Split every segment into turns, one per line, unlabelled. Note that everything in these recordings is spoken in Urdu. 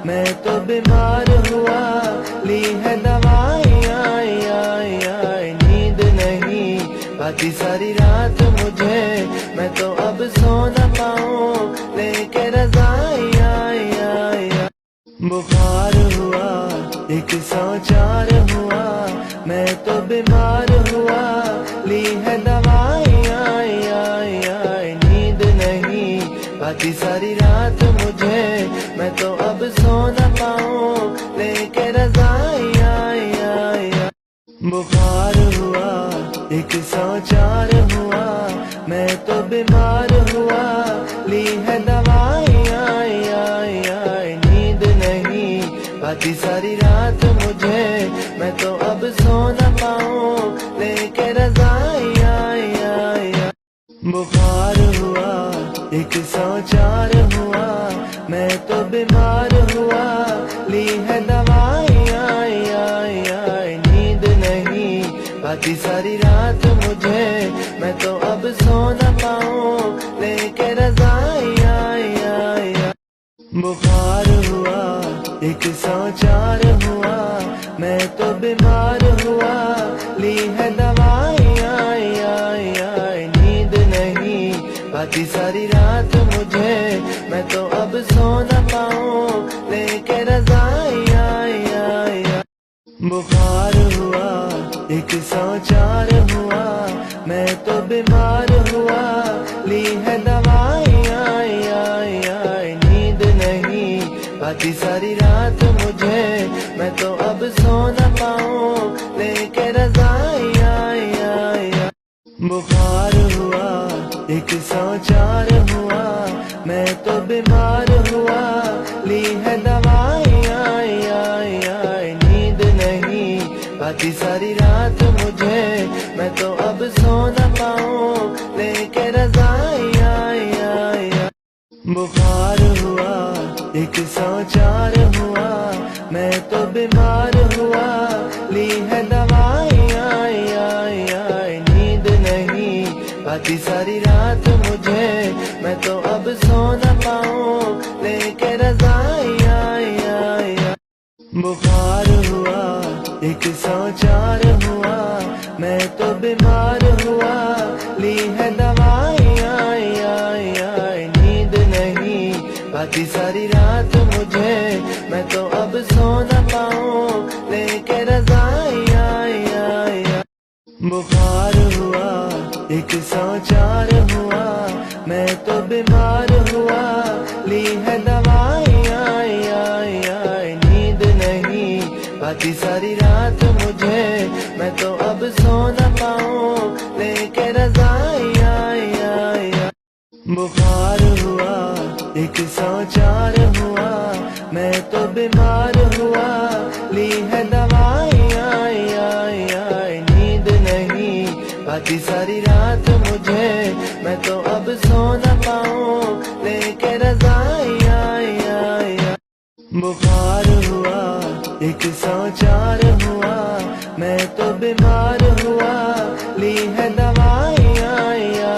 میں تو بیمار ہوا، لی ہے دوائیاں، نیند نہیں آتی ساری رات مجھے، میں تو اب سو نہ پاؤں لے کے رضائیاں، بخار ہوا 104 ہوا، میں تو بیمار ہوا، لی ہے دوائیاں، نیند نہیں آتی ساری رات مجھے، میں تو اب سو نہ پاؤں لے کے رضائیاں، بخار ہوا 104 ہوا، میں تو بیمار ہوا، لی ہے دوائیاں، نیند نہیں آتی ساری رات مجھے، میں تو اب سو نہ پاؤں لے کے رضائیاں، بخار ہوا 104 ہوا، میں تو بیمار ہوا، لی ہے دوائیاں، نیند نہیں آتی ساری رات مجھے، میں تو اب سو نہ پاؤں لے کے رضائیاں، بخار ہوا 104 ہوا، میں تو بیمار ہوا، لی ہے دوائیاں، نیند نہیں آتی ساری رات مجھے، میں تو اب سو نہ پاؤں لے کے رضائیاں، بخار ہوا 104 ہوا، میں تو بیمار ہوا، لی ہے دوائیاں، نیند نہیں آتی ساری رات مجھے، میں تو اب سو نہ پاؤں لے کے رضائیاں، بخار ہوا 104 ہوا، میں تو بیمار ہوا، لی ہے دوائیاں، نیند نہیں آتی ساری رات مجھے، میں تو اب سو نہ پاؤں لے کے رضائیاں، بخار ہوا 104 ہوا، میں تو بیمار ہوا، لی ہے دوائیاں، نیند نہیں آتی ساری رات مجھے، میں تو اب سو نہ پاؤں لے کے رضائیاں، بخار ہوا 104 ہوا، میں تو بیمار ہوا، لی ہے دوائیاں، نیند نہیں آتی ساری رات مجھے، میں تو اب سو نہ پاؤں لے کے رضائیاں، بخار ہوا 104 ہوا، میں تو بیمار ہوا، لی ہے دوائیاں، نیند نہیں آتی ساری رات مجھے، میں تو اب سو نہ پاؤں لے کے رضائیاں، بخار ہوا 104 ہوا، میں تو بیمار ہوا، لی ہے دوائیاں، نیند نہیں آتی ساری رات مجھے، میں تو اب سو نہ پاؤں لے کے رضائیاں، بخار ہوا 104 ہوا، میں تو بیمار ہوا، لی ہے دوائیاں،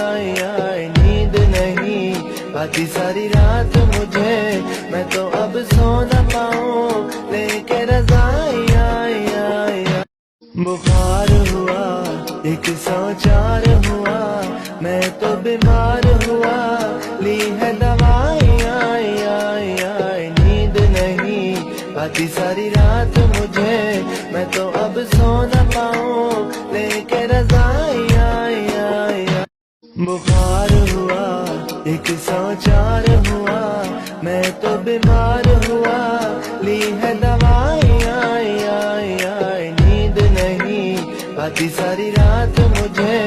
نیند نہیں آتی ساری رات مجھے، میں تو اب سو نہ پاؤں لے کے رضائیاں، بخار ہوا 104 ہوا، میں تو بیمار ہوا، لی ہے دوائیاں، نیند نہیں آتی ساری رات مجھے، میں تو اب سو نہ پاؤں لے کے رضائیاں، بخار ہوا 104 ہوا، میں تو بیمار ہوا، لی ہے دوائیاں، نیند نہیں آتی ساری رات مجھے،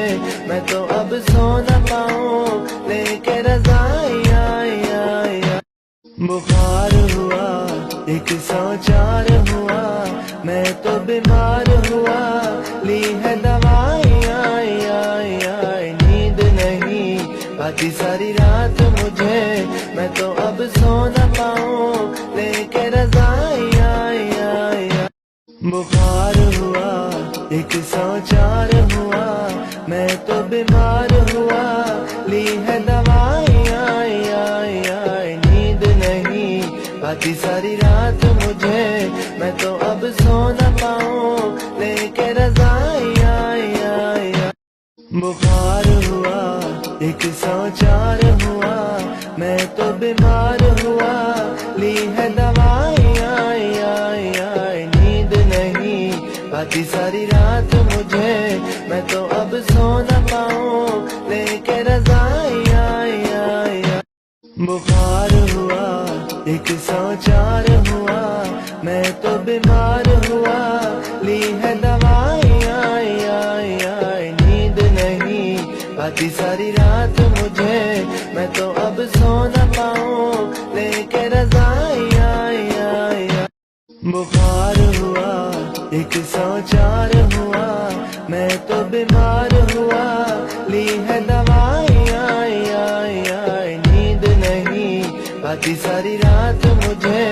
میں تو اب سو نہ پاؤں لے کے رضائیاں، بخار ہوا 104 ہوا، میں تو بیمار ہوا، لی ہے دوائیاں، نیند نہیں آتی ساری رات مجھے، میں تو اب سو نہ پاؤں لے کے رضائیاں، بخار ہوا 104 ہوا، میں تو بیمار ہوا، لی ہے دوائیاں، نیند نہیں آتی ساری رات مجھے، میں تو اب سو نہ پاؤں لے کے رضائی آئی آئی آئی۔ بخار ہوا 104 ہوا، میں تو بیمار ہوا، لی ہے دوائی آئی آئی آئی۔ نیند نہیں آتی ساری رات مجھے، میں تو اب سو نہ پاؤں لے کے رضائی آئی آئی آئی۔ بخار ہوا 104 ہوا، میں تو بیمار ہوا، لی ہے دوائی آئی آئی آئی۔ نیند نہیں آتی ساری رات مجھے، میں تو اب سو نہ پاؤں لے کے رضائی آئی آئی آئی۔ بخار ہوا 104 ہوا، میں تو بیمار ہوا، لی ہے دوائی آئی آئی آئی۔ نیند نہیں آتی ساری رات مجھے،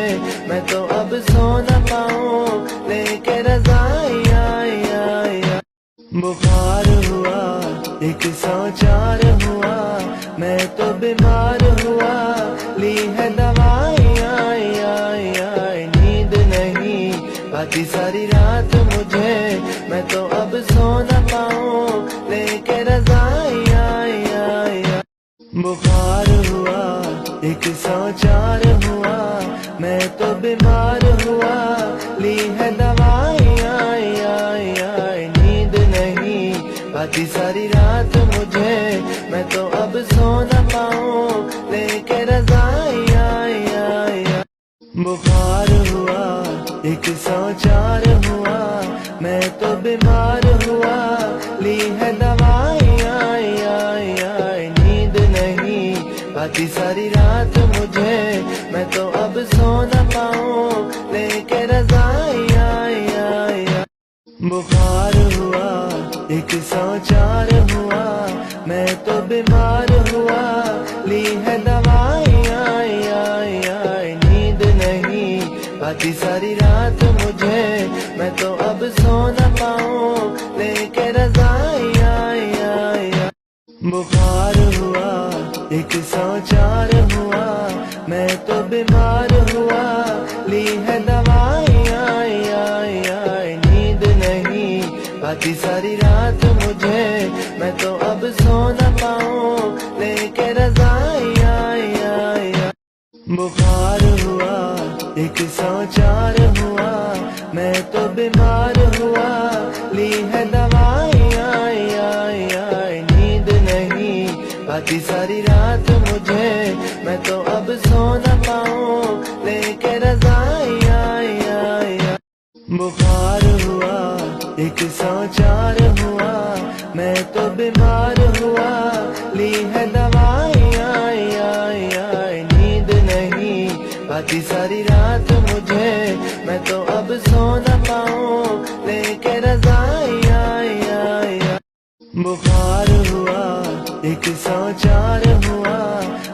میں تو اب سو نہ پاؤں لے کے رضائی آئی آئی آئی۔ بخار ہوا 104 ہوا، میں تو بیمار ہوا، لی ہے دوائی آئی آئی آئی۔ نیند نہیں آتی ساری رات مجھے، میں تو اب سو نہ پاؤں لے کے رضائی آئی آئی آئی۔ بخار ہوا 104 ہوا، میں تو بیمار ہوا، لی ہے دوائی آئی آئی آئی۔ نیند نہیں آتی ساری رات مجھے، میں تو اب سو نہ پاؤں لے کے رضائی آئی آئی آئی۔ بخار ہوا 104 ہوا، میں تو بیمار ہوا، لی ہے دوائی آئی آئی آئی۔ نیند نہیں آتی ساری رات مجھے، میں تو اب سو نہ پاؤں لے کے رضائی آئی آئی آئی۔ بخار ہوا 104 ہوا، میں تو بیمار ہوا، لی ہے دوائی آئی آئی آئی۔ نیند نہیں آتی ساری رات مجھے، میں تو اب سو نہ پاؤں لے کے رضائی آئی آئی آئی۔ بخار ہوا 104 ہوا، میں تو بیمار ہوا، لی ہے دوائی آئی آئی آئی۔ نیند نہیں آتی ساری رات مجھے، میں تو اب سو نہ پاؤں لے کے رضائی آئی آئی آئی۔ بخار ہوا 104 ہوا، میں تو بیمار ہوا، لی ہے دوائی آئی آئی آئی۔ نیند نہیں آتی ساری رات مجھے، میں تو اب سو نہ پاؤں لے کے رضائی آئی آئی آئی۔ بخار ہوا 104 ہوا، میں تو بیمار ہوا، لی ہے دوائی آئی آئی آئی۔ نیند نہیں آتی ساری رات مجھے، میں تو اب سو نہ پاؤں لے کے رضائی آئی آئی آئی۔ بخار ہوا 104 ہوا،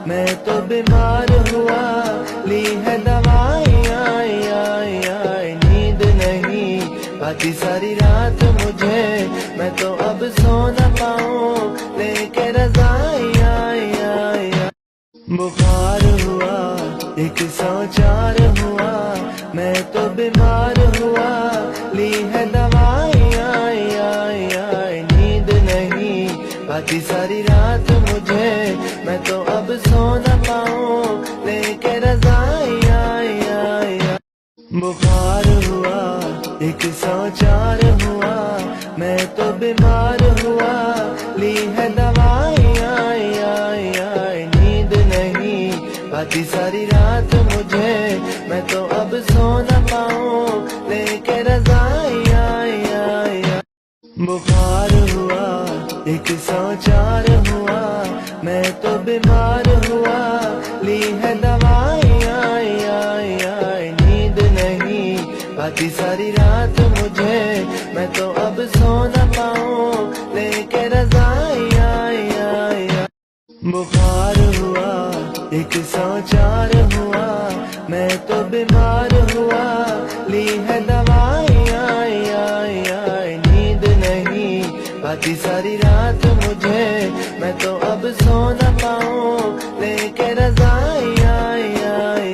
میں تو بیمار ہوا، لی ہے دوائی آئی آئی آئی۔ نیند نہیں آتی ساری رات مجھے، میں تو اب سو نہ پاؤں لے کے رضائی آئی آئی آئی۔ بخار ہوا 104 ہوا، میں تو بیمار ہوا، لی ہے دوائی آئی آئی آئی۔ نیند نہیں آتی ساری رات مجھے، میں تو اب سو نہ پاؤں لے کے رضائی آئی آئی آئی۔ بخار ہوا 104 ہوا، میں تو بیمار ہوا، لی ہے دوائی آئی آئی آئی۔ نیند نہیں آتی ساری رات مجھے، میں تو اب سو نہ پاؤں لے کے رضائی آئی آئی آئی۔ بخار ہوا 104 ہوا، میں تو بیمار ہوا، لی ہے دوائی آئی آئی آئی۔ نیند نہیں آتی ساری رات مجھے، میں تو اب سو نہ پاؤں لے کے رضائی آئی آئی آئی۔ بخار ہوا 104 ہوا، میں تو بیمار ہوا، لی ہے دوائی آئی آئی آئی۔ نیند نہیں آتی ساری رات مجھے، میں تو اب سو نہ پاؤں لے کے رضائی آئی آئی آئی۔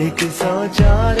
104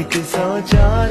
104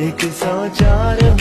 104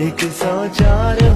104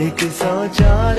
104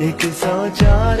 104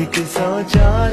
104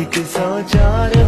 104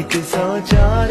104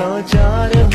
104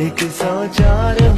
104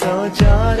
104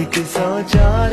104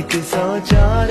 104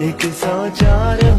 104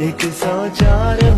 104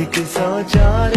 104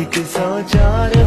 104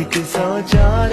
104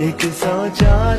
104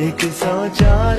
104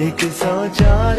104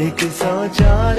104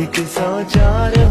104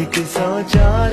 104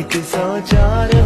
104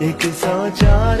104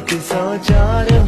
104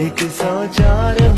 104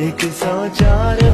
104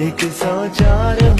104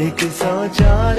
104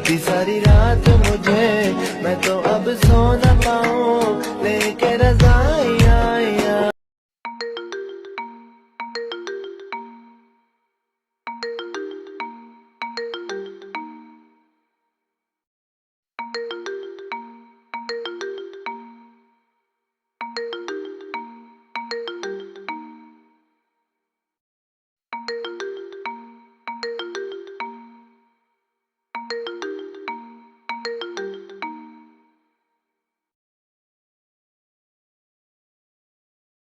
آتی ساری